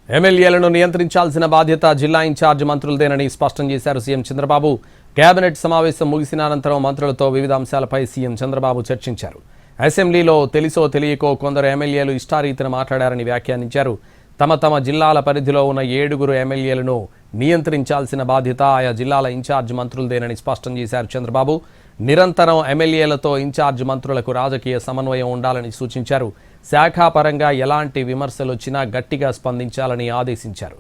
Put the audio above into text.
ఎమ్మెల్యేలను నియంత్రించాల్సిన బాధ్యత జిల్లా ఇన్ఛార్జ్ మంత్రులదేనని స్పష్టం చేశారు సీఎం చంద్రబాబు. కేబినెట్ సమావేశం ముగిసిన అనంతరం మంత్రులతో వివిధ అంశాలపై సీఎం చంద్రబాబు చర్చించారు. అసెంబ్లీలో తెలిసో తెలియకో కొందరు ఎమ్మెల్యేలు ఇష్టారీతిన మాట్లాడారని వ్యాఖ్యానించారు. తమ జిల్లాల పరిధిలో ఉన్న 7 ఎమ్మెల్యేలను నియంత్రించాల్సిన బాధ్యత ఆయా జిల్లాల ఇన్ఛార్జ్ మంత్రులదేనని స్పష్టం చేశారు చంద్రబాబు. నిరంతరం ఎమ్మెల్యేలతో ఇన్ఛార్జ్ మంత్రులకు రాజకీయ సమన్వయం ఉండాలని సూచించారు. శాఖాపరంగా ఎలాంటి విమర్శలు వచ్చినా గట్టిగా స్పందించాలని ఆదేశించారు.